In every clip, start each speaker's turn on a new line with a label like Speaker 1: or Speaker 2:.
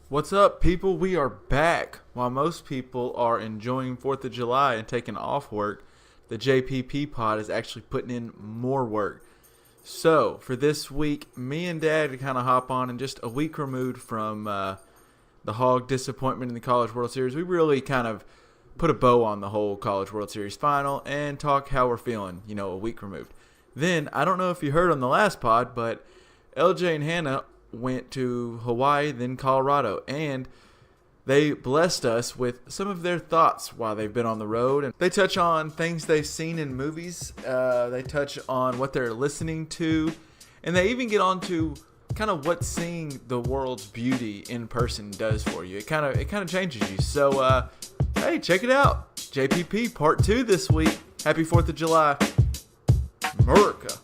Speaker 1: What's up, people? We are back. While most people are enjoying 4th of July and taking off work, the JPP pod is actually putting in more work. So, for this week, me and Dad kind of hop on, and just a week removed from the hog disappointment in the College World Series, we really kind of put a bow on the whole College World Series final and talk how we're feeling, a week removed. Then, I don't know if you heard on the last pod, but LJ and Hannah went to Hawaii, then Colorado, and they blessed us with some of their thoughts while they've been on the road. And they touch on things they've seen in movies. They touch on what they're listening to, and they even get on to kind of what seeing the world's beauty in person does for you. It kind of changes you. So, hey, check it out. JPP Part 2 this week. Happy 4th of July. America.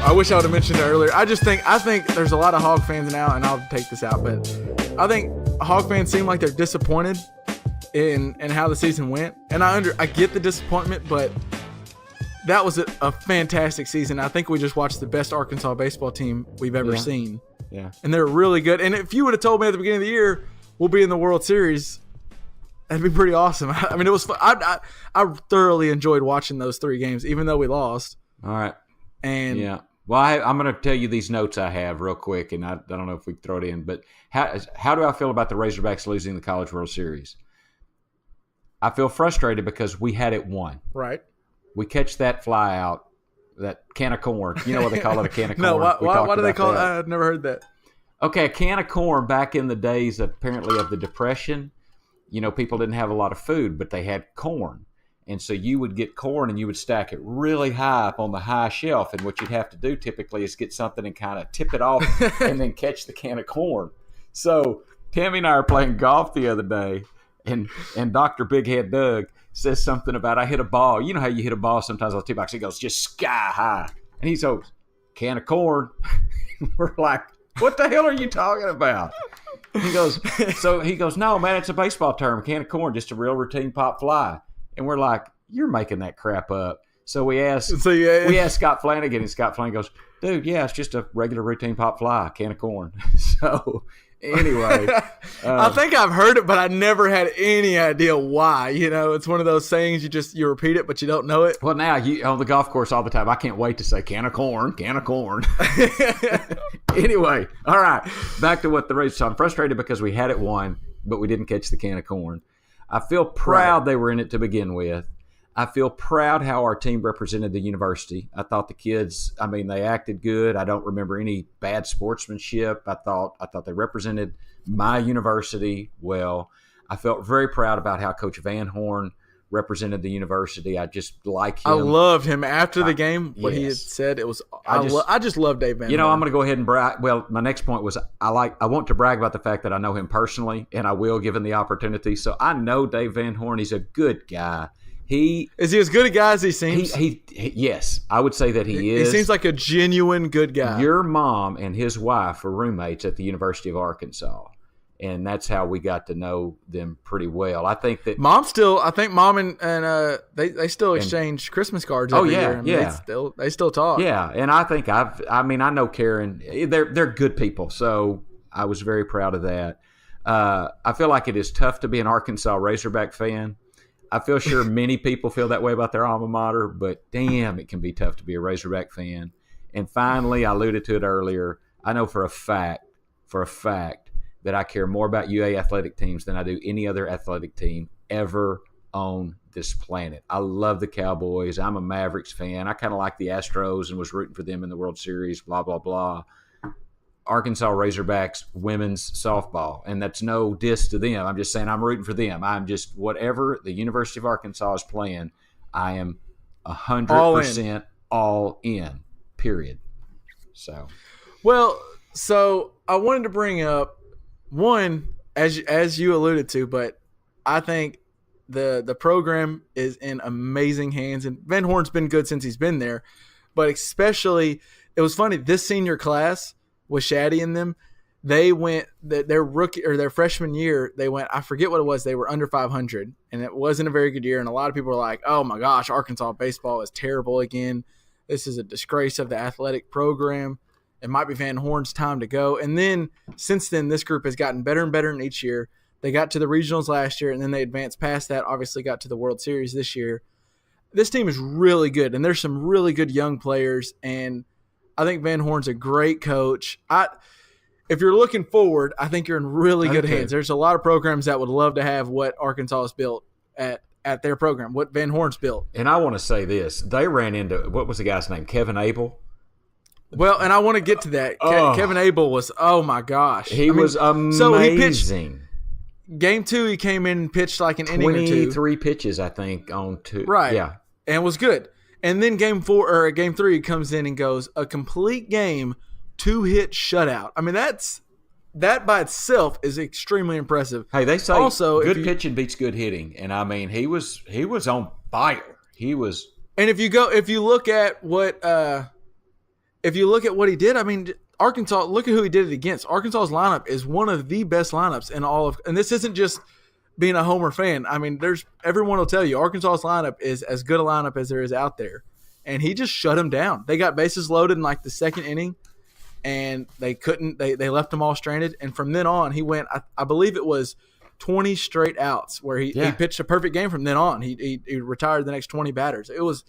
Speaker 1: I wish I would have mentioned it earlier. I think there's a lot of Hog fans now, and I'll take this out, but I think Hog fans seem like they're disappointed in how the season went. And I get the disappointment, but that was a fantastic season. I think we just watched the best Arkansas baseball team we've ever seen.
Speaker 2: Yeah.
Speaker 1: And they're really good. And if you would have told me at the beginning of the year we'll be in the World Series, that'd be pretty awesome. I mean, it was fun. I thoroughly enjoyed watching those 3 games, even though we lost.
Speaker 2: All right.
Speaker 1: And
Speaker 2: yeah. Well, I'm going to tell you these notes I have real quick, and I don't know if we can throw it in, but how do I feel about the Razorbacks losing the College World Series? I feel frustrated because we had it won.
Speaker 1: Right.
Speaker 2: We catch that fly out, that can of corn. You know what they call it, a can of corn?
Speaker 1: No, why do they call it? I've never heard that.
Speaker 2: Okay, a can of corn back in the days, apparently, of the Depression. People didn't have a lot of food, but they had corn. And so you would get corn and you would stack it really high up on the high shelf. And what you'd have to do typically is get something and kind of tip it off and then catch the can of corn. So Tammy and I are playing golf the other day, and Dr. Big Head Doug says something about I hit a ball. You know how you hit a ball sometimes on the tee box? He goes, just sky high. And he goes, can of corn. We're like, what the hell are you talking about? He goes, no, man, it's a baseball term, can of corn, just a real routine pop fly. And we're like, you're making that crap up. So we asked Scott Flanagan, and Scott Flanagan goes, dude, yeah, it's just a regular routine pop fly, can of corn. So anyway.
Speaker 1: I think I've heard it, but I never had any idea why. It's one of those sayings you repeat it, but you don't know it.
Speaker 2: Well, now on the golf course all the time, I can't wait to say can of corn. Anyway, all right, back to what the race. So I'm frustrated because we had it won, but we didn't catch the can of corn. I feel proud They were in it to begin with. I feel proud how our team represented the university. I thought the kids, they acted good. I don't remember any bad sportsmanship. I thought they represented my university well. I felt very proud about how Coach Van Horn represented the university. I just like him.
Speaker 1: I loved him after the game. What he had said, it was. I just love Dave Van Horn.
Speaker 2: I'm going to go ahead and brag. Well, my next point was I want to brag about the fact that I know him personally, and I will given the opportunity. So I know Dave Van Horn. He's a good guy.
Speaker 1: Is he as good a guy as he seems?
Speaker 2: Yes, I would say that he is.
Speaker 1: He seems like a genuine good guy.
Speaker 2: Your mom and his wife were roommates at the University of Arkansas. And that's how we got to know them pretty well. I think that
Speaker 1: mom and they still exchange Christmas cards every year. They still talk.
Speaker 2: Yeah, and I think I know Karen. They're good people, so I was very proud of that. I feel like it is tough to be an Arkansas Razorback fan. I feel sure many people feel that way about their alma mater, but damn, it can be tough to be a Razorback fan. And finally, I alluded to it earlier. I know for a fact that I care more about UA athletic teams than I do any other athletic team ever on this planet. I love the Cowboys. I'm a Mavericks fan. I kind of like the Astros and was rooting for them in the World Series, blah, blah, blah. Arkansas Razorbacks women's softball, and that's no diss to them. I'm just saying I'm rooting for them. I'm just whatever the University of Arkansas is playing, I am 100% all in, period. So
Speaker 1: I wanted to bring up one, as you alluded to, but I think the program is in amazing hands, and Van Horn's been good since he's been there, but especially it was funny, this senior class with Shaddy in them, They went their rookie or their freshman year. They went. I forget what it was. They were under 500, and it wasn't a very good year. And a lot of people were like, "Oh my gosh, Arkansas baseball is terrible again. This is a disgrace of the athletic program. It might be Van Horn's time to go." And then since then, this group has gotten better and better in each year. They got to the regionals last year, and then they advanced past that. Obviously, got to the World Series this year. This team is really good, and there's some really good young players. And I think Van Horn's a great coach. If you're looking forward, I think you're in really good hands. There's a lot of programs that would love to have what Arkansas has built at their program, what Van Horn's built.
Speaker 2: And I want to say this. They ran into, what was the guy's name? Kevin Abel?
Speaker 1: Well, and I want to get to that. Kevin Abel was, oh my gosh.
Speaker 2: He was amazing. So he pitched
Speaker 1: game 2, he came in and pitched like an inning or
Speaker 2: 23 pitches, I think, on 2.
Speaker 1: Right.
Speaker 2: Yeah.
Speaker 1: And was good. And then game 3, he comes in and goes a complete game, 2-hit shutout. I mean, that by itself is extremely impressive.
Speaker 2: Hey, they say
Speaker 1: also,
Speaker 2: good pitching beats good hitting, and I mean he was on fire. He was.
Speaker 1: And if you look at what he did, I mean, Arkansas. Look at who he did it against. Arkansas's lineup is one of the best lineups in all of. And this isn't just being a Homer fan. I mean, everyone will tell you Arkansas's lineup is as good a lineup as there is out there, and he just shut them down. They got bases loaded in like the second inning. And they couldn't. They left them all stranded. And from then on, he went. I believe it was 20 straight outs where he pitched a perfect game. From then on, he retired the next 20 batters. It was.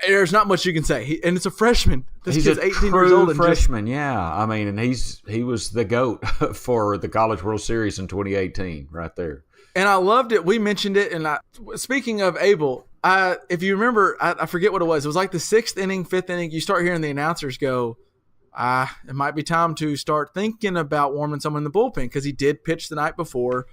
Speaker 1: There's not much you can say. And it's a freshman. This kid's 18 years old. And
Speaker 2: freshman, yeah. I mean, and he was the GOAT for the College World Series in 2018, right there.
Speaker 1: And I loved it. We mentioned it. And speaking of Abel, if you remember, I forget what it was. It was like the 6th inning, 5th inning. You start hearing the announcers go, it might be time to start thinking about warming someone in the bullpen, because he did pitch the night before.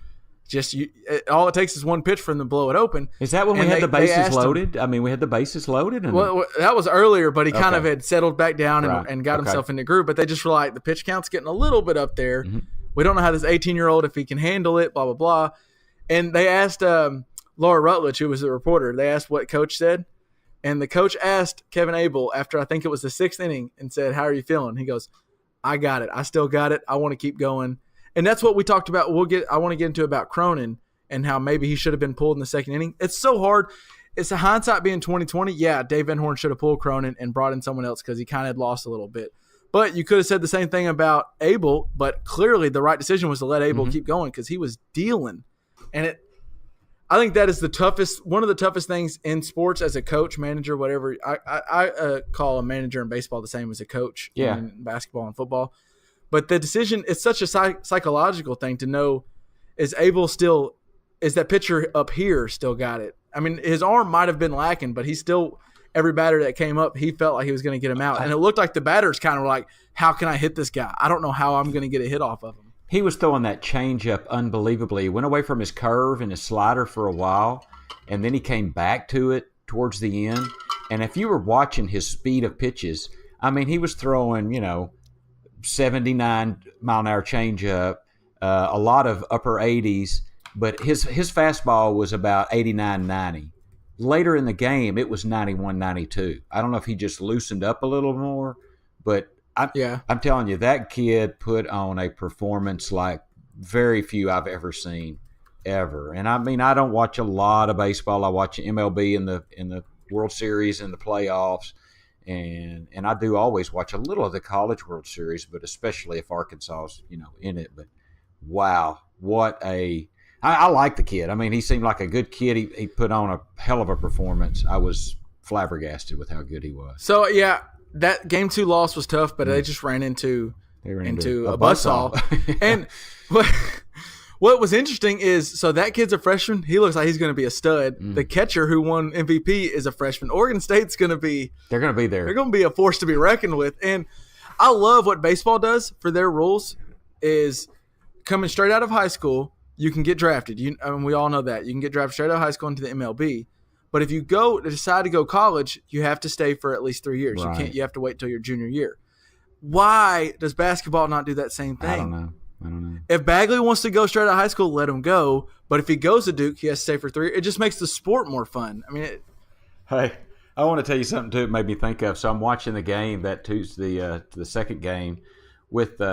Speaker 1: All it takes is one pitch for them to blow it open.
Speaker 2: Is that when we had the bases loaded? I mean, we had the bases loaded.
Speaker 1: Well, that was earlier, but he kind of had settled back down and got himself in the groove. But they just were like, the pitch count's getting a little bit up there. Mm-hmm. We don't know how this 18-year-old, if he can handle it, blah, blah, blah. And they asked Laura Rutledge, who was the reporter, they asked what coach said. And the coach asked Kevin Abel after I think it was the 6th inning and said, "How are you feeling?" He goes, "I got it. I still got it. I want to keep going." And that's what we talked about. I want to get into about Cronin and how maybe he should have been pulled in the second inning. It's so hard. It's a hindsight being 2020. Yeah, Dave Van Horn should have pulled Cronin and brought in someone else because he kind of had lost a little bit. But you could have said the same thing about Abel, but clearly the right decision was to let Abel keep going because he was dealing. And I think that is one of the toughest things in sports as a coach, manager, whatever. I call a manager in baseball the same as a coach in basketball and football. But the decision, it's such a psychological thing to know, is that pitcher up here still got it? I mean, his arm might have been lacking, but he still, every batter that came up, he felt like he was going to get him out. And it looked like the batters kind of were like, how can I hit this guy? I don't know how I'm going to get a hit off of him.
Speaker 2: He was throwing that changeup unbelievably. He went away from his curve and his slider for a while, and then he came back to it towards the end. And if you were watching his speed of pitches, I mean, he was throwing, 79-mile-an-hour changeup, a lot of upper 80s, but his fastball was about 89, 90. Later in the game, it was 91, 92. I don't know if he just loosened up a little more, but I'm telling you, that kid put on a performance like very few I've ever seen, ever. And I mean, I don't watch a lot of baseball. I watch MLB in the World Series and the playoffs, and I do always watch a little of the College World Series, but especially if Arkansas's in it. But wow, I like the kid. I mean, he seemed like a good kid. He put on a hell of a performance. I was flabbergasted with how good he was.
Speaker 1: So that game 2 loss was tough, but they just ran into a buzzsaw. And what was interesting is, so that kid's a freshman. He looks like he's going to be a stud. The catcher who won MVP is a freshman. Oregon State's going to be –
Speaker 2: they're going to be there.
Speaker 1: They're going to be a force to be reckoned with. And I love what baseball does for their rules is coming straight out of high school, you can get drafted. We all know that. You can get drafted straight out of high school into the MLB. But if you decide to go college, you have to stay for at least 3 years.
Speaker 2: Right.
Speaker 1: You have to wait till your junior year. Why does basketball not do that same thing?
Speaker 2: I don't know.
Speaker 1: If Bagley wants to go straight out of high school, let him go. But if he goes to Duke, he has to stay for 3 years. It just makes the sport more fun. I mean,
Speaker 2: hey, I want to tell you something too. It made me think of. So I'm watching the game that Tuesday, the second game,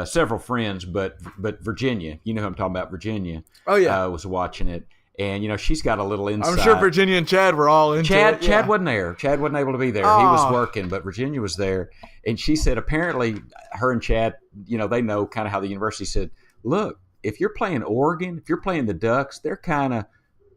Speaker 2: several friends, but Virginia, you know who I'm talking about, Virginia.
Speaker 1: Oh yeah,
Speaker 2: was watching it, and she's got a little insight.
Speaker 1: I'm sure Virginia and Chad were all into it.
Speaker 2: Chad wasn't there. Chad wasn't able to be there. He was working, but Virginia was there, and she said apparently her and Chad, they know kind of how the university said, look, if you're playing Oregon, if you're playing the Ducks, they're kind of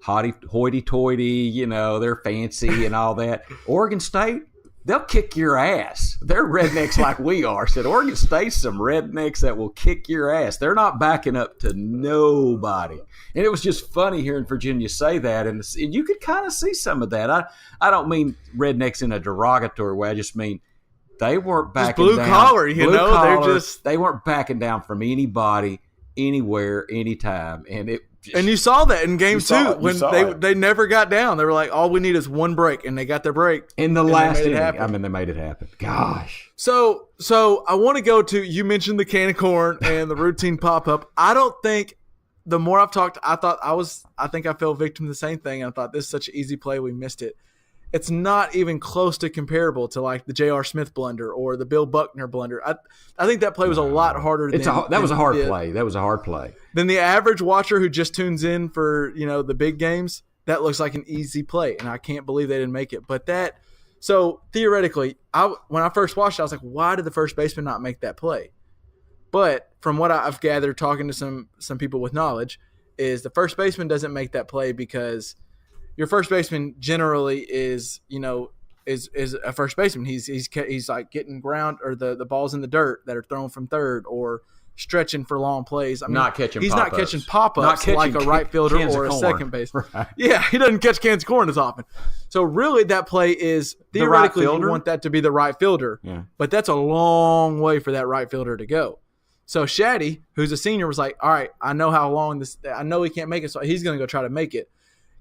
Speaker 2: hoity-toity, they're fancy and all that. Oregon State, they'll kick your ass. They're rednecks like we are. Said Oregon State's some rednecks that will kick your ass. They're not backing up to nobody. And it was just funny hearing Virginia say that, and you could kind of see some of that. I don't mean rednecks in a derogatory way. I just mean they weren't backing down.
Speaker 1: Blue collar,
Speaker 2: they weren't backing down from anybody, anywhere, anytime, and
Speaker 1: you saw that in game 2 when they never got down. They were like, all we need is one break, and they got their break
Speaker 2: in the last inning. They made it happen. Gosh.
Speaker 1: So I want to go to, you mentioned the can of corn and the routine pop up. I don't think, the more I've talked, I think I fell victim to the same thing. I thought this is such an easy play, we missed it. It's not even close to comparable to like the J.R. Smith blunder or the Bill Buckner blunder. I think that play was a lot harder.
Speaker 2: That was a hard play. That was a hard play.
Speaker 1: Then the average watcher who just tunes in for the big games, that looks like an easy play, and I can't believe they didn't make it. But so theoretically, when I first watched it, I was like, why did the first baseman not make that play? But from what I've gathered, talking to some people with knowledge, is the first baseman doesn't make that play because your first baseman generally is a first baseman. He's like getting ground or the balls in the dirt that are thrown from third or stretching for long plays. I mean,
Speaker 2: not catching
Speaker 1: he's
Speaker 2: pop-ups.
Speaker 1: Not catching pop-ups like a right fielder or a second baseman.
Speaker 2: Right.
Speaker 1: Yeah, he doesn't catch cans of corn as often. So really that play is theoretically you want that to be the right fielder.
Speaker 2: Yeah.
Speaker 1: But that's a long way for that right fielder to go. So Shaddy, who's a senior, was like, all right, I know how long I know he can't make it, so he's going to go try to make it.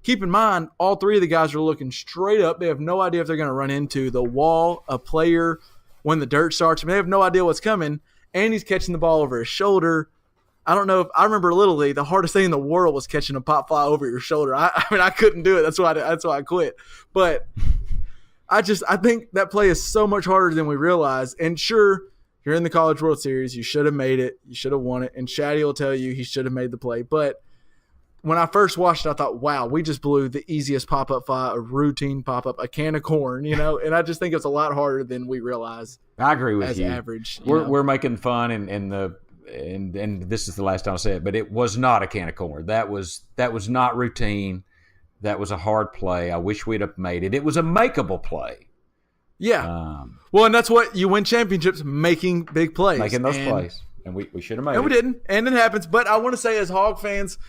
Speaker 1: Keep in mind, all three of the guys are looking straight up. They have no idea if they're going to run into the wall, a player, when the dirt starts. I mean, they have no idea what's coming, and he's catching the ball over his shoulder. I don't know if – I remember Little League, the hardest thing in the world was catching a pop fly over your shoulder. I mean, I couldn't do it. That's why I quit. But I think that play is so much harder than we realize. And sure, you're in the College World Series. You should have made it. You should have won it. And Shaddy will tell you he should have made the play. But – when I first watched it, I thought, wow, we just blew the easiest pop-up fly, a routine pop-up, a can of corn, and I just think it's a lot harder than we realize.
Speaker 2: I agree with you.
Speaker 1: As average.
Speaker 2: We're making fun, and this is the last time I'll say it, but it was not a can of corn. That was not routine. That was a hard play. I wish we'd have made it. It was a makeable play.
Speaker 1: Yeah. Well, and that's what you win championships, making big plays.
Speaker 2: Making those plays. And we should have made it.
Speaker 1: And we didn't. And it happens. But I want to say as Hog fans –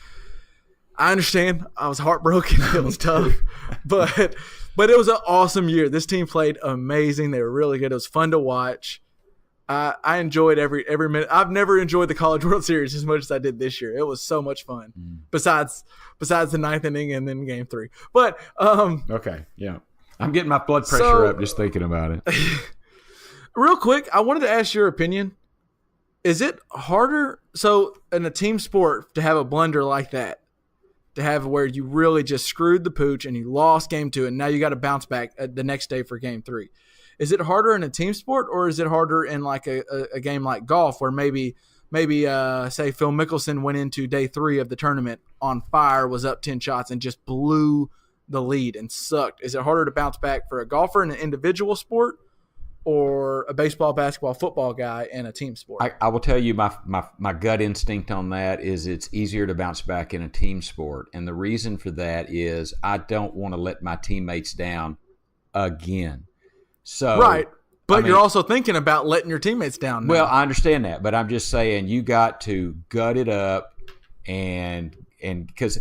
Speaker 1: I understand. I was heartbroken. It was tough. But it was an awesome year. This team played amazing. They were really good. It was fun to watch. I enjoyed every minute. I've never enjoyed the College World Series as much as I did this year. It was so much fun. Besides the ninth inning and then game 3. But
Speaker 2: okay, yeah. I'm getting my blood pressure up just thinking about it.
Speaker 1: Real quick, I wanted to ask your opinion. Is it harder in a team sport to have a blunder like that? To have where you really just screwed the pooch and you lost game 2 and now you got to bounce back the next day for game 3. Is it harder in a team sport or is it harder in like a game like golf where maybe say Phil Mickelson went into day 3 of the tournament on fire, was up 10 shots and just blew the lead and sucked? Is it harder to bounce back for a golfer in an individual sport or a baseball, basketball, football guy in a team sport?
Speaker 2: I will tell you my gut instinct on that is it's easier to bounce back in a team sport. And the reason for that is I don't want to let my teammates down again. So
Speaker 1: right. But you're also thinking about letting your teammates down now.
Speaker 2: Well, I understand that, but I'm just saying you got to gut it up and because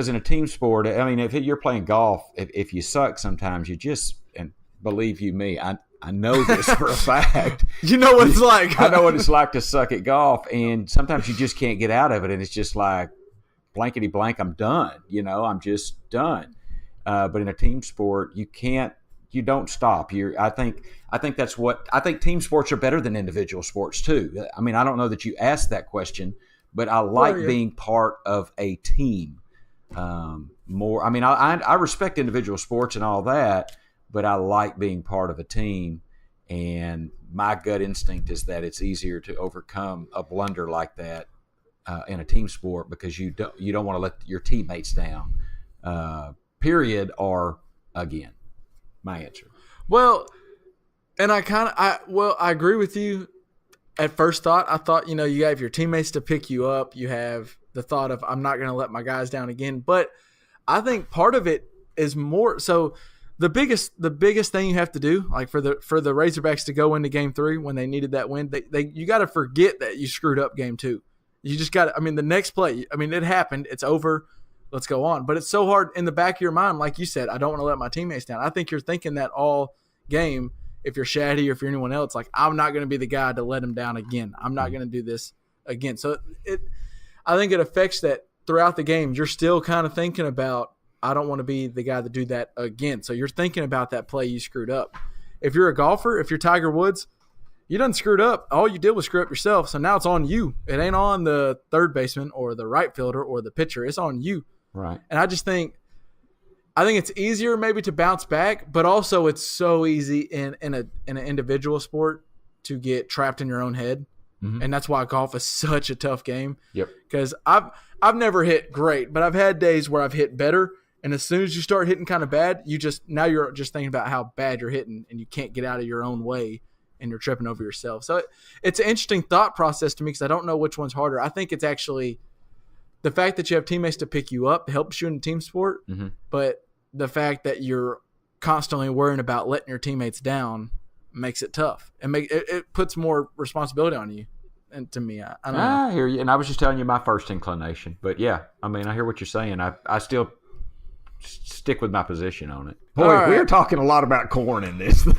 Speaker 2: in a team sport, I mean, if you're playing golf, if you suck sometimes you just, and believe you me, I know this for a fact.
Speaker 1: You know what it's like.
Speaker 2: I know what it's like to suck at golf, and sometimes you just can't get out of it, and it's just like blankety blank, I'm done. I'm just done. But in a team sport, you don't stop. I think team sports are better than individual sports too. I mean, I don't know that you asked that question, but I like being part of a team more. I mean, I respect individual sports and all that, but I like being part of a team. And my gut instinct is that it's easier to overcome a blunder like that in a team sport because you don't want to let your teammates down. Period. Or again, my answer.
Speaker 1: Well, and I agree with you. At first thought, I thought, you have your teammates to pick you up. You have the thought of, I'm not going to let my guys down again. But I think part of it is more so the biggest thing you have to do, like for the Razorbacks to go into game 3 when they needed that win, you got to forget that you screwed up game 2. You just got to, the next play, it happened. It's over. Let's go on. But it's so hard in the back of your mind, like you said, I don't want to let my teammates down. I think you're thinking that all game. If you're Shaddy or if you're anyone else, like, I'm not going to be the guy to let him down again. I'm not going to do this again. So I think it affects that throughout the game. You're still kind of thinking about, I don't want to be the guy to do that again. So you're thinking about that play you screwed up. If you're a golfer, if you're Tiger Woods, you done screwed up. All you did was screw up yourself. So now it's on you. It ain't on the third baseman or the right fielder or the pitcher. It's on you.
Speaker 2: Right.
Speaker 1: And I think it's easier maybe to bounce back, but also it's so easy in an individual sport to get trapped in your own head. Mm-hmm. And that's why golf is such a tough game.
Speaker 2: Yep.
Speaker 1: Because I've never hit great, but I've had days where I've hit better. And as soon as you start hitting kind of bad, you're just thinking about how bad you're hitting and you can't get out of your own way and you're tripping over yourself. So it's an interesting thought process to me because I don't know which one's harder. I think it's actually the fact that you have teammates to pick you up helps you in a team sport,
Speaker 2: mm-hmm.
Speaker 1: but the fact that you're constantly worrying about letting your teammates down makes it tough. It puts more responsibility on you. And to me, I don't know.
Speaker 2: I hear you. And I was just telling you my first inclination. But yeah, I hear what you're saying. I still stick with my position on it. Boy, right. We're talking a lot about corn in this thing.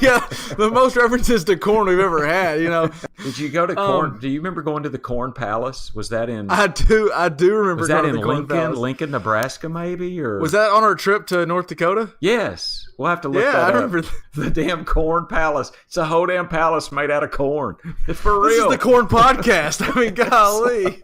Speaker 1: Yeah, the most references to corn we've ever had,
Speaker 2: Did you go to corn? Do you remember going to the Corn Palace? Was that in?
Speaker 1: I do remember.
Speaker 2: Was that in Lincoln, Nebraska, maybe? Or
Speaker 1: was that on our trip to North Dakota?
Speaker 2: Yes, we'll have to look that up. I remember the damn Corn Palace. It's a whole damn palace made out of corn. It's for real.
Speaker 1: This is the Corn Podcast. Golly.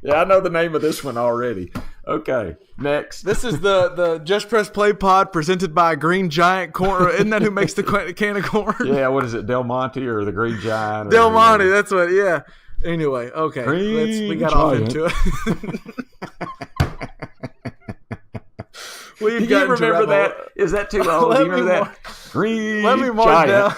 Speaker 2: Yeah, I know the name of this one already. Okay, next.
Speaker 1: This is the Just Press Play pod presented by Green Giant Corn. Isn't that who makes the can of corn?
Speaker 2: Yeah, what is it, Del Monte or the Green Giant?
Speaker 1: Del Monte, that's what, yeah. Anyway, okay. We got off into it.
Speaker 2: Do you remember that? Is that too old? Do you remember that? Green Let me mark down.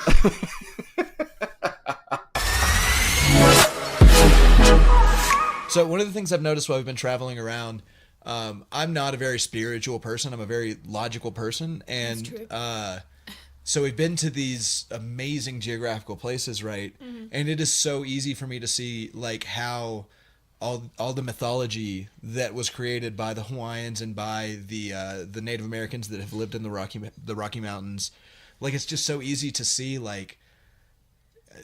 Speaker 3: So one of the things I've noticed while we've been traveling around, I'm not a very spiritual person. I'm a very logical person. And so we've been to these amazing geographical places, right? Mm-hmm. And it is so easy for me to see like how all the mythology that was created by the Hawaiians and by the Native Americans that have lived in the Rocky Mountains, like it's just so easy to see like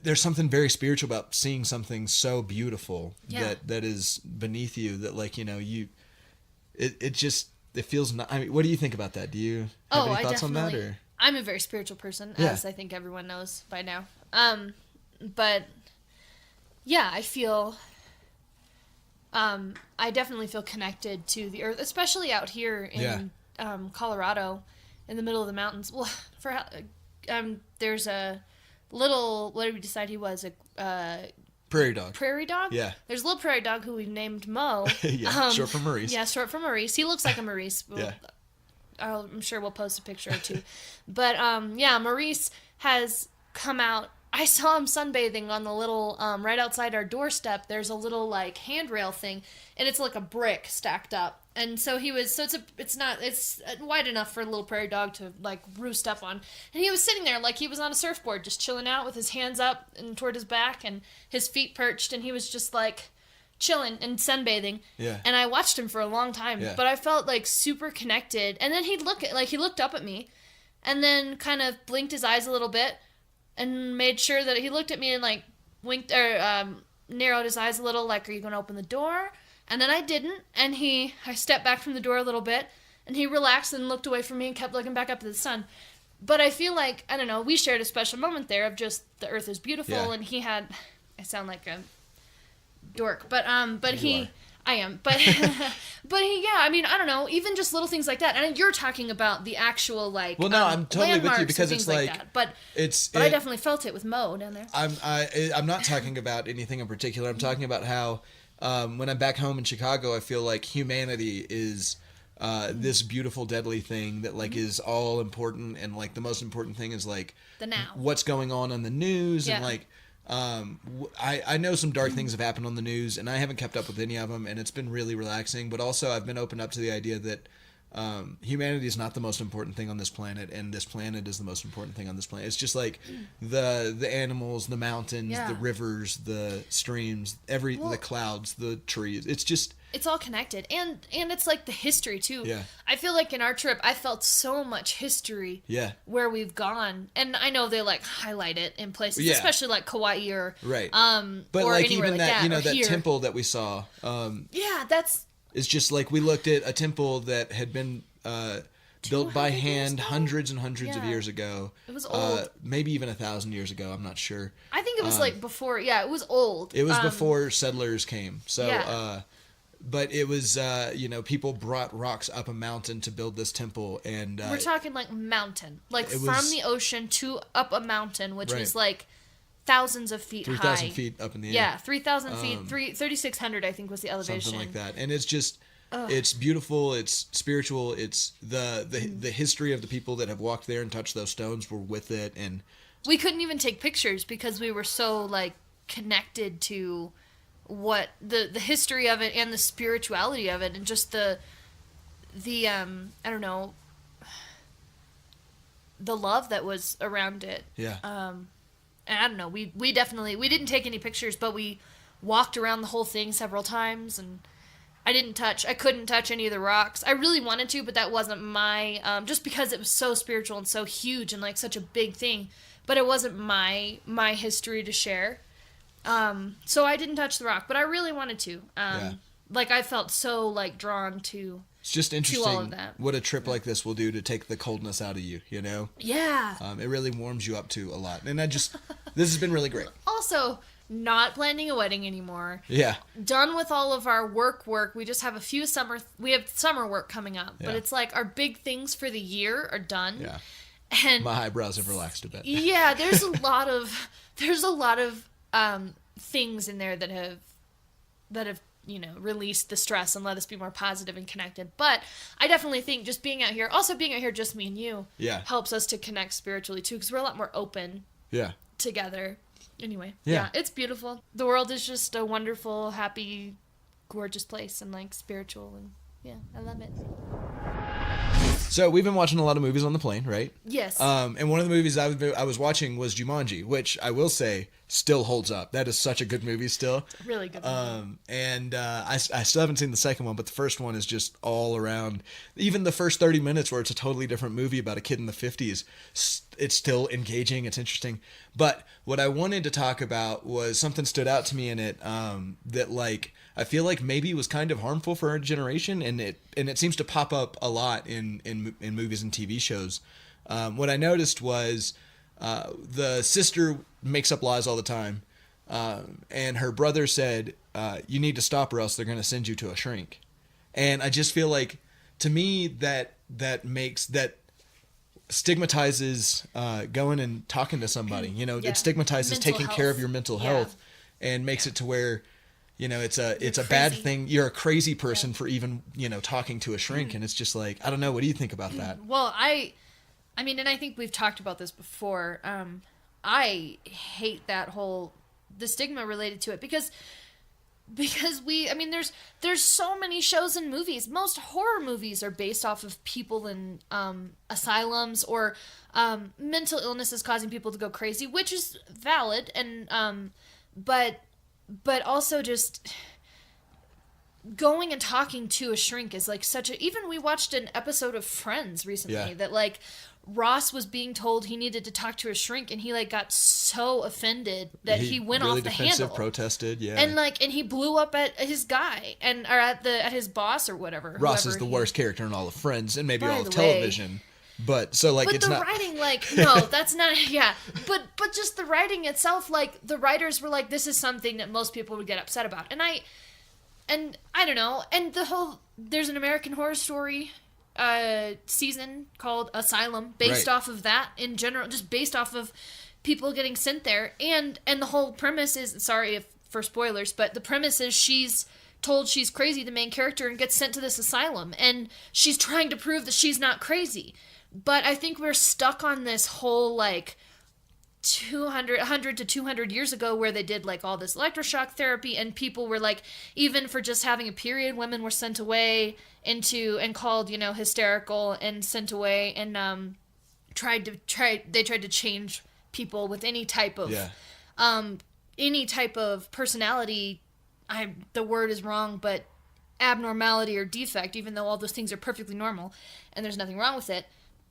Speaker 3: there's something very spiritual about seeing something so beautiful that is beneath you that like, it feels not, what do you think about that? Do you have any thoughts on that? Or?
Speaker 4: I'm a very spiritual person, as I think everyone knows by now. But yeah, I feel, I definitely feel connected to the earth, especially out here in Colorado in the middle of the mountains. Well, there's a little, what did we decide he was?
Speaker 3: Prairie dog.
Speaker 4: Prairie dog?
Speaker 3: Yeah.
Speaker 4: There's a little prairie dog who we've named Mo.
Speaker 3: Short for Maurice.
Speaker 4: Yeah, short for Maurice. He looks like a Maurice. I'm sure we'll post a picture or two. But, Maurice has come out. I saw him sunbathing on the little, right outside our doorstep. There's a little, like, handrail thing, and it's like a brick stacked up. And so he was, it's wide enough for a little prairie dog to, like, roost up on. And he was sitting there like he was on a surfboard, just chilling out with his hands up and toward his back and his feet perched, and he was just, like, chilling and sunbathing.
Speaker 3: Yeah.
Speaker 4: And I watched him for a long time, but I felt, like, super connected. And then he looked up at me and then kind of blinked his eyes a little bit and made sure that he looked at me and, like, winked or narrowed his eyes a little, like, are you going to open the door? And then I didn't, and I stepped back from the door a little bit, and he relaxed and looked away from me and kept looking back up at the sun. But I feel like, I don't know, we shared a special moment there of just the earth is beautiful, and he had, I sound like a dork, but I am, but I mean, I don't know, even just little things like that. And you're talking about the actual like.
Speaker 3: Well, no, I'm totally with you because it's like
Speaker 4: that. But I definitely felt it with Mo down there.
Speaker 3: I'm not talking about anything in particular. I'm talking about how when I'm back home in Chicago, I feel like humanity is this beautiful, deadly thing that like is all important, and like the most important thing is like
Speaker 4: the now.
Speaker 3: What's going on the news, and like. I know some dark things have happened on the news, and I haven't kept up with any of them, and it's been really relaxing. But also, I've been opened up to the idea that humanity is not the most important thing on this planet, and this planet is the most important thing on this planet. It's just like the animals, the mountains, the rivers, the streams, the clouds, the trees. It's
Speaker 4: all connected, and it's like the history too.
Speaker 3: Yeah.
Speaker 4: I feel like in our trip, I felt so much history.
Speaker 3: Yeah.
Speaker 4: Where we've gone, and I know they like highlight it in places, especially like Kauai or
Speaker 3: right.
Speaker 4: But
Speaker 3: or like even
Speaker 4: like
Speaker 3: that that
Speaker 4: here.
Speaker 3: temple that we saw. It's just like we looked at a temple that had been built by hand hundreds and hundreds of years ago.
Speaker 4: It was old.
Speaker 3: Maybe even 1,000 years ago. I'm not sure.
Speaker 4: I think it was like before. Yeah, it was old.
Speaker 3: It was before settlers came. So, but it was, people brought rocks up a mountain to build this temple. And
Speaker 4: we're talking like mountain. Like from the ocean to up a mountain, which was like thousands of feet
Speaker 3: 3,000 feet up in the air.
Speaker 4: Yeah, 3,000 feet. 3,600, I think, was the elevation.
Speaker 3: Something like that. And it's just... It's beautiful. It's spiritual. It's the history of the people that have walked there and touched those stones were with it, and
Speaker 4: we couldn't even take pictures because we were so like connected to what the history of it and the spirituality of it, and just the I don't know, the love that was around it.
Speaker 3: Yeah.
Speaker 4: And I don't know. We didn't take any pictures, but we walked around the whole thing several times, and I couldn't touch any of the rocks. I really wanted to, but that wasn't my, just because it was so spiritual and so huge and like such a big thing, but it wasn't my history to share. So I didn't touch the rock, but I really wanted to. Like I felt so like drawn to.
Speaker 3: It's just interesting
Speaker 4: all of that.
Speaker 3: What a trip like this will do to take the coldness out of you, you know?
Speaker 4: Yeah.
Speaker 3: It really warms you up to a lot. And this has been really great.
Speaker 4: Also, not planning a wedding anymore.
Speaker 3: Yeah.
Speaker 4: Done with all of our work. We just have we have summer work coming up, but it's like our big things for the year are done.
Speaker 3: Yeah.
Speaker 4: And
Speaker 3: my eyebrows have relaxed a bit.
Speaker 4: Yeah, there's a lot of things in there that have released the stress and let us be more positive and connected. But I definitely think just being out here, just me and you, helps us to connect spiritually too, because we're a lot more open.
Speaker 3: Yeah.
Speaker 4: Together. Anyway, yeah, it's beautiful. The world is just a wonderful, happy, gorgeous place, and like spiritual, and yeah, I love it.
Speaker 3: So we've been watching a lot of movies on the plane, right?
Speaker 4: Yes.
Speaker 3: And one of the movies I was watching was Jumanji, which I will say still holds up. That is such a good movie still.
Speaker 4: It's a really good movie.
Speaker 3: And I still haven't seen the second one, but the first one is just all around. Even the first 30 minutes where it's a totally different movie about a kid in the 50s, it's still engaging. It's interesting. But what I wanted to talk about was something stood out to me in it that like I feel like maybe was kind of harmful for our generation, and it seems to pop up a lot in movies and TV shows. What I noticed was the sister makes up lies all the time, and her brother said, "You need to stop, or else they're going to send you to a shrink." And I just feel like, to me, that stigmatizes going and talking to somebody. You know, it stigmatizes mental taking health. Care of your mental health, and makes it to where, you know, it's a bad thing. You're a crazy person for even, talking to a shrink. And it's just like, I don't know. What do you think about that?
Speaker 4: Well, I mean, and I think we've talked about this before. I hate the stigma related to it because there's so many shows and movies. Most horror movies are based off of people in asylums or mental illnesses causing people to go crazy, which is valid, and but also just going and talking to a shrink is like even we watched an episode of Friends recently that like Ross was being told he needed to talk to a shrink, and he like got so offended that he went
Speaker 3: really
Speaker 4: off the handle,
Speaker 3: protested,
Speaker 4: and he blew up at his guy or at his boss or whatever.
Speaker 3: Ross is the worst character in all of Friends and maybe all of television. But it's not
Speaker 4: writing, no, that's not, but just the writing itself, like the writers were like, this is something that most people would get upset about, and and I don't know, and there's an American Horror Story season called Asylum based off of that in general, just based off of people getting sent there, and the whole premise is, sorry for spoilers, but the premise is she's told she's crazy, the main character, and gets sent to this asylum, and she's trying to prove that she's not crazy. But I think we're stuck on this whole, like, 100 to 200 years ago where they did, like, all this electroshock therapy, and people were, like, even for just having a period, women were sent away and called, you know, hysterical and sent away, and they tried to change people with any type of personality. The word is wrong, but abnormality or defect, even though all those things are perfectly normal and there's nothing wrong with it.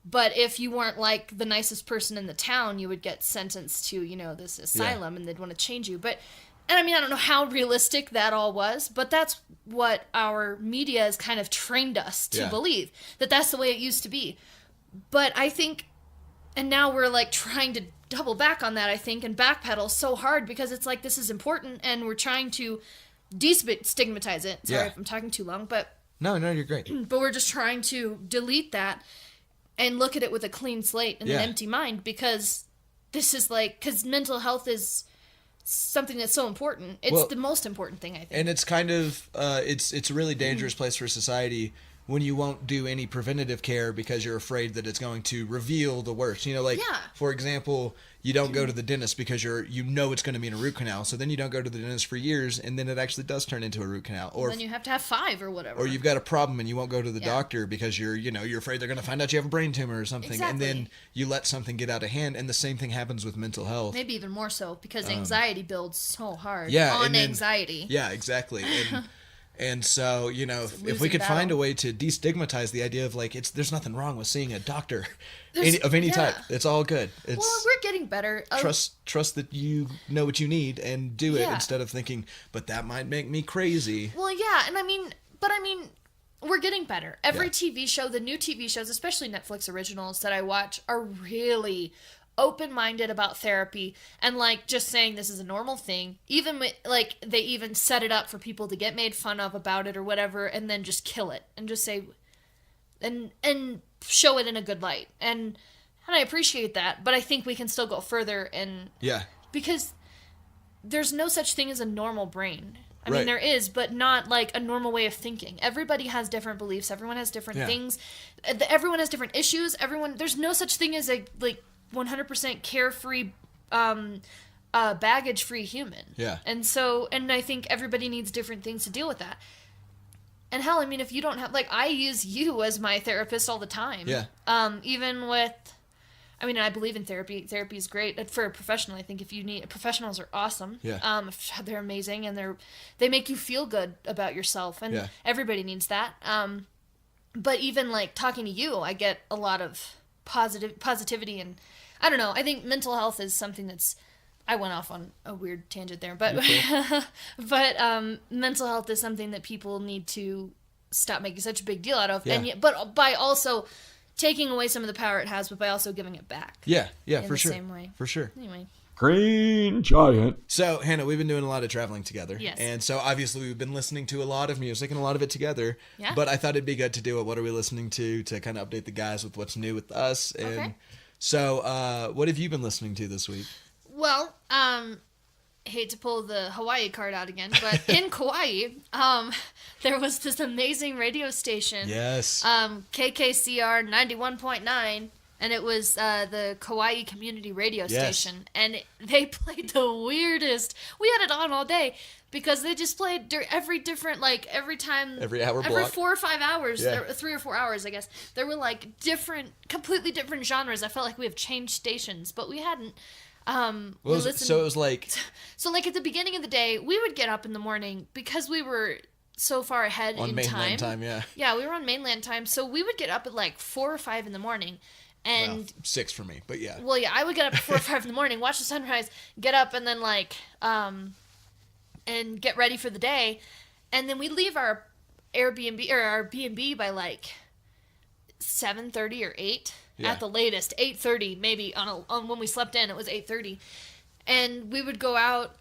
Speaker 4: But if you weren't, like, the nicest person in the town, you would get sentenced to, you know, this asylum, and they'd want to change you. And I mean, I don't know how realistic that all was, but that's what our media has kind of trained us to believe, that that's the way it used to be. But I think, and now we're, like, trying to double back on that, I think, and backpedal so hard, because it's like, this is important, and we're trying to destigmatize it. Sorry if I'm talking too long, but...
Speaker 3: No, you're great.
Speaker 4: But we're just trying to delete that and look at it with a clean slate and an empty mind, because this is like, because mental health is something that's so important. It's the most important thing, I think.
Speaker 3: And it's kind of, it's a really dangerous place for society when you won't do any preventative care because you're afraid that it's going to reveal the worst. You know, like, for example, you don't go to the dentist because you know it's going to mean a root canal. So then you don't go to the dentist for years, and then it actually does turn into a root canal. Or
Speaker 4: then you have to have 5 or whatever.
Speaker 3: Or you've got a problem and you won't go to the doctor because you're afraid they're going to find out you have a brain tumor or something.
Speaker 4: Exactly.
Speaker 3: And then you let something get out of hand. And the same thing happens with mental health.
Speaker 4: Maybe even more so, because anxiety builds so hard anxiety.
Speaker 3: Yeah, exactly. And so, you know, if we could find a way to destigmatize the idea of, like, there's nothing wrong with seeing a doctor of any type. It's all good.
Speaker 4: Well, we're getting better.
Speaker 3: Trust that you know what you need and do it instead of thinking, but that might make me crazy.
Speaker 4: Well, yeah, and I mean, we're getting better. Every TV show, the new TV shows, especially Netflix originals that I watch, are really open-minded about therapy and, like, just saying this is a normal thing. Even like, they even set it up for people to get made fun of about it or whatever, and then just kill it and just say and show it in a good light. And I appreciate that, but I think we can still go further, and because there's no such thing as a normal brain. I mean, there is, but not, like, a normal way of thinking. Everybody has different beliefs. Everyone has different things. Everyone has different issues. There's no such thing as a, like, 100% carefree, baggage-free human. Yeah. And I think everybody needs different things to deal with that. And hell, I mean, if you don't have, like, I use you as my therapist all the time. Yeah. Even with, I mean, I believe in therapy. Therapy is great for a professional. I think if you need, professionals are awesome. Yeah. They're amazing, and they make you feel good about yourself, and everybody needs that. But even, like, talking to you, I get a lot of positivity, and I don't know. I think mental health is something that's, I went off on a weird tangent there, but mental health is something that people need to stop making such a big deal out of, but by also taking away some of the power it has, but by also giving it back. Yeah,
Speaker 3: for sure. Same way. For sure.
Speaker 4: Anyway.
Speaker 2: Green Giant.
Speaker 3: So, Hannah, we've been doing a lot of traveling together.
Speaker 4: Yes.
Speaker 3: And so, obviously, we've been listening to a lot of music and a lot of it together. Yeah. But I thought it'd be good to do it. What are we listening to kind of update the guys with what's new with us. And so, what have you been listening to this week?
Speaker 4: Well, hate to pull the Hawaii card out again, but in Kauai, there was this amazing radio station. Yes. KKCR 91.9. And it was the Kauai Community Radio Station. And they played the weirdest. We had it on all day because they just played every different, like, every time. Every hour block. Every 4 or 5 hours. Yeah. 3 or 4 hours, I guess. There were, like, completely different genres. I felt like we have changed stations, but we hadn't.
Speaker 3: So it was like.
Speaker 4: So, like, at the beginning of the day, we would get up in the morning because we were so far ahead in time. On mainland time, yeah. Yeah, we were on mainland time. So we would get up at, like, 4 or 5 in the morning. And
Speaker 3: 6 for me, but yeah.
Speaker 4: Well, yeah, I would get up at 4 or 5 in the morning, watch the sunrise, get up, and then, like, and get ready for the day. And then we'd leave our Airbnb, or our B&B by, like, 7:30 or 8 at the latest. 8:30, maybe, on when we slept in, it was 8:30. And we would go out,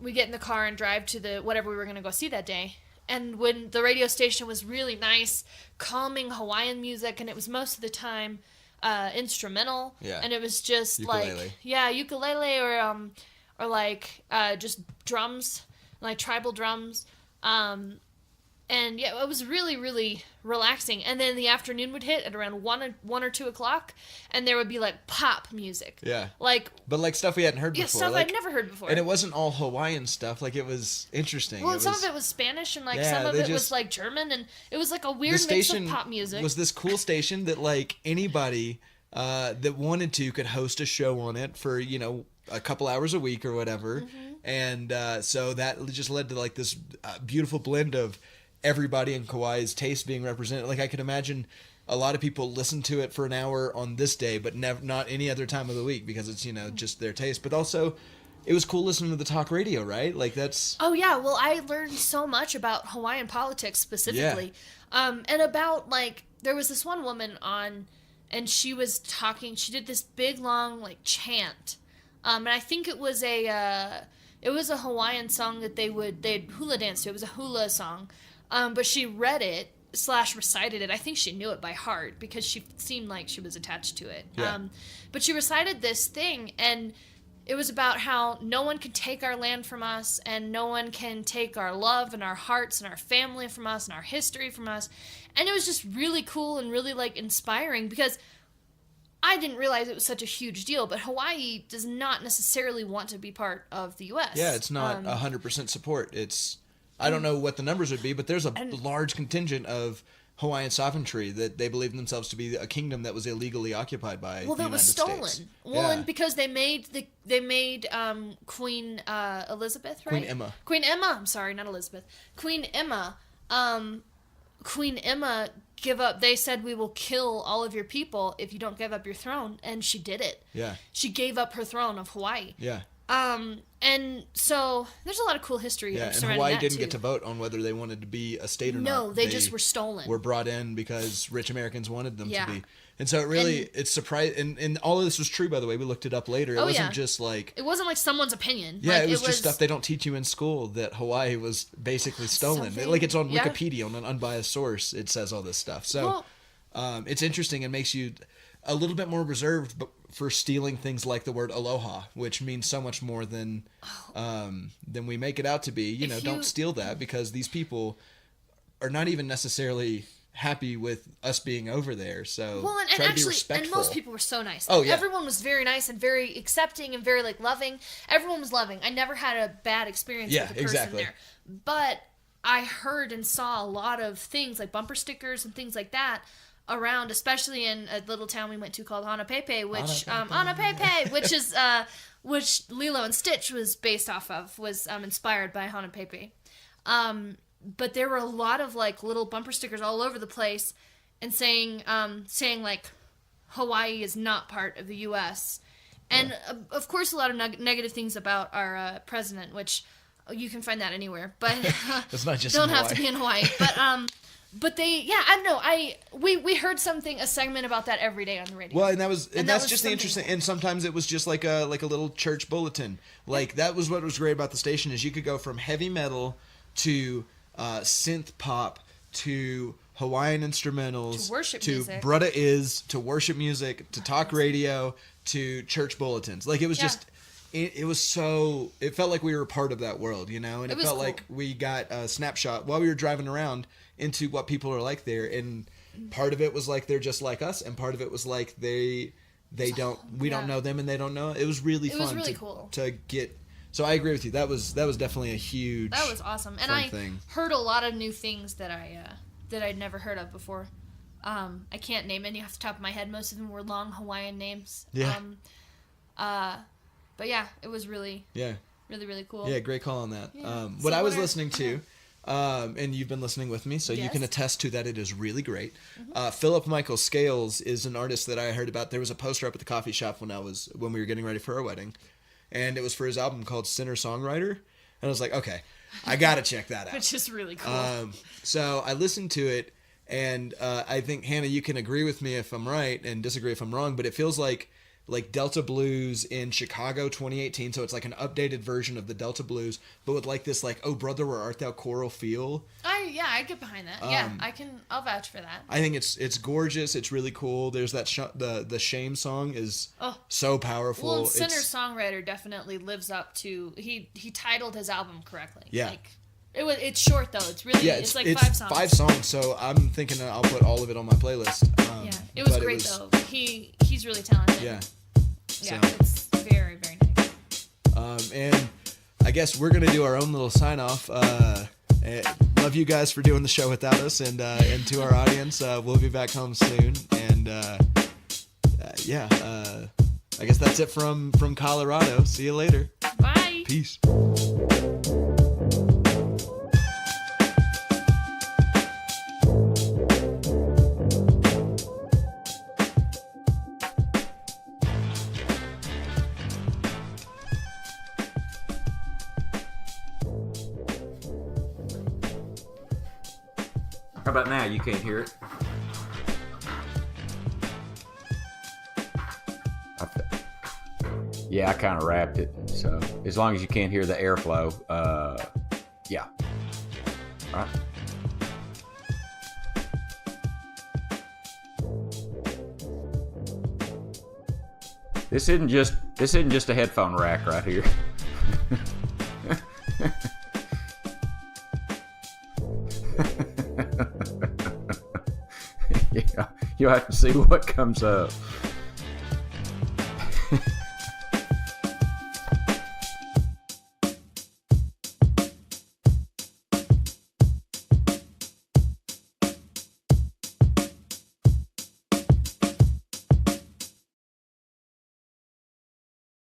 Speaker 4: we get in the car and drive to the whatever we were going to go see that day. And when the radio station was really nice, calming Hawaiian music, and it was most of the time instrumental.
Speaker 3: Yeah.
Speaker 4: And it was just
Speaker 3: Ukulele.
Speaker 4: ukulele or like just drums, like tribal drums. And yeah, it was really, really relaxing. And then the afternoon would hit at around 1 or 2 o'clock, and there would be like pop music.
Speaker 3: Yeah.
Speaker 4: Like,
Speaker 3: but like stuff we hadn't heard
Speaker 4: yeah,
Speaker 3: before.
Speaker 4: stuff
Speaker 3: like,
Speaker 4: I'd never heard before.
Speaker 3: And it wasn't all Hawaiian stuff. Like, it was interesting.
Speaker 4: Well, some of it was Spanish, and like some of it was like German, and it was like a weird mix of pop music.
Speaker 3: Was this cool station that like anybody that wanted to could host a show on it for, you know, a couple hours a week or whatever. And so that just led to like this beautiful blend of everybody in Kauai's taste being represented. Like, I could imagine a lot of people listen to it for an hour on this day, but not any other time of the week, because it's, you know, just their taste. But also, it was cool listening to the talk radio, right? Like, that's...
Speaker 4: Oh, yeah. Well, I learned so much about Hawaiian politics specifically. Yeah. And about, like, there was this one woman on, and she was talking, she did this big, long, like, chant. And I think it was a Hawaiian song that they'd hula dance to. It was a hula song. But she read it / recited it. I think she knew it by heart because she seemed like she was attached to it.
Speaker 3: Yeah.
Speaker 4: But she recited this thing, and it was about how no one can take our land from us, and no one can take our love and our hearts and our family from us and our history from us. And it was just really cool and really, like, inspiring, because I didn't realize it was such a huge deal, but Hawaii does not necessarily want to be part of the U.S.
Speaker 3: Yeah, it's not 100% support. I don't know what the numbers would be, but there's a large contingent of Hawaiian sovereignty that they believe themselves to be a kingdom that was illegally occupied by the United States.
Speaker 4: Well, that was stolen. Well, and because they made Queen Elizabeth, right? Queen Emma. I'm sorry, not Elizabeth. Queen Emma. Queen Emma give up. They said, we will kill all of your people if you don't give up your throne, and she did it.
Speaker 3: Yeah.
Speaker 4: She gave up her throne of Hawaii.
Speaker 3: Yeah.
Speaker 4: And so there's a lot of cool history surrounding
Speaker 3: and Hawaii
Speaker 4: that
Speaker 3: didn't
Speaker 4: too.
Speaker 3: get to vote on whether they wanted to be a state or not.
Speaker 4: No, they just were stolen.
Speaker 3: Were brought in because rich Americans wanted them to be. And so it's surprising. And all of this was true, by the way. We looked it up later. It wasn't just like...
Speaker 4: It wasn't like someone's opinion.
Speaker 3: Yeah,
Speaker 4: like,
Speaker 3: it was just stuff they don't teach you in school, that Hawaii was basically stolen. Like, it's on Wikipedia, on an unbiased source. It says all this stuff. So it's interesting and makes you a little bit more reserved for stealing things like the word aloha, which means so much more than we make it out to be. You know, don't steal that, because these people are not even necessarily happy with us being over there. So try to be respectful.
Speaker 4: And most people were so nice.
Speaker 3: Oh, yeah.
Speaker 4: Everyone was very nice and very accepting and very, like, loving. Everyone was loving. I never had a bad experience with a person there. But I heard and saw a lot of things like bumper stickers and things like that around, especially in a little town we went to called Hanapepe, which is which Lilo and Stitch was based off of, was inspired by Hanapepe. But there were a lot of, like, little bumper stickers all over the place, and saying like, Hawaii is not part of the U.S. And of course, a lot of negative things about our president, which you can find that anywhere. But
Speaker 3: it's not just
Speaker 4: don't have to be in Hawaii. But they, I don't know. We heard a segment about that every day on the radio.
Speaker 3: Well, and that's just the interesting. And sometimes it was just like a little church bulletin. Like, that was what was great about the station, is you could go from heavy metal to synth pop to Hawaiian instrumentals
Speaker 4: to worship
Speaker 3: to
Speaker 4: music.
Speaker 3: Brudda Is to worship music to talk radio to church bulletins. Like, it was just. It was so... It felt like we were a part of that world, you know? And it felt cool. Like we got a snapshot while we were driving around into what people are like there. And part of it was like they're just like us, and part of it was like we don't know them and they don't know. It was really fun. It was really cool to get... So I agree with you. That was definitely a huge...
Speaker 4: That was awesome. And I heard a lot of new things that I'd never heard of before. I can't name any off the top of my head. Most of them were long Hawaiian names.
Speaker 3: Yeah.
Speaker 4: But yeah, it was really, really cool.
Speaker 3: Yeah, great call on that. Yeah. What I was listening to, and you've been listening with me, so you can attest to that. It is really great. Mm-hmm. Philip Michael Scales is an artist that I heard about. There was a poster up at the coffee shop when we were getting ready for our wedding, and it was for his album called Sinner Songwriter. And I was like, okay, I gotta check that out.
Speaker 4: Which is really cool.
Speaker 3: So I listened to it, and I think, Hannah, you can agree with me if I'm right and disagree if I'm wrong, but it feels like like Delta Blues in Chicago 2018. So it's like an updated version of the Delta Blues, but with like this like, oh brother, where art thou choral feel.
Speaker 4: I get behind that. I'll vouch for that.
Speaker 3: I think it's gorgeous. It's really cool. There's that the Shame song is so powerful.
Speaker 4: Well, singer-songwriter definitely lives up to, he titled his album correctly.
Speaker 3: Yeah.
Speaker 4: Like, it's short though. It's really, it's like 5 songs.
Speaker 3: 5 songs. So I'm thinking I'll put all of it on my playlist.
Speaker 4: It was great though. He's really talented.
Speaker 3: Yeah.
Speaker 4: Yeah, it's very, very nice.
Speaker 3: And I guess we're going to do our own little sign off. Love you guys for doing the show without us, and to our audience, we'll be back home soon. And I guess that's it from Colorado. See you later.
Speaker 4: Bye.
Speaker 3: Peace.
Speaker 2: How about now? You can't hear it? Yeah, I kind of wrapped it. So as long as you can't hear the airflow, yeah. All right. This isn't just a headphone rack right here. Yeah, you'll have to see what comes up.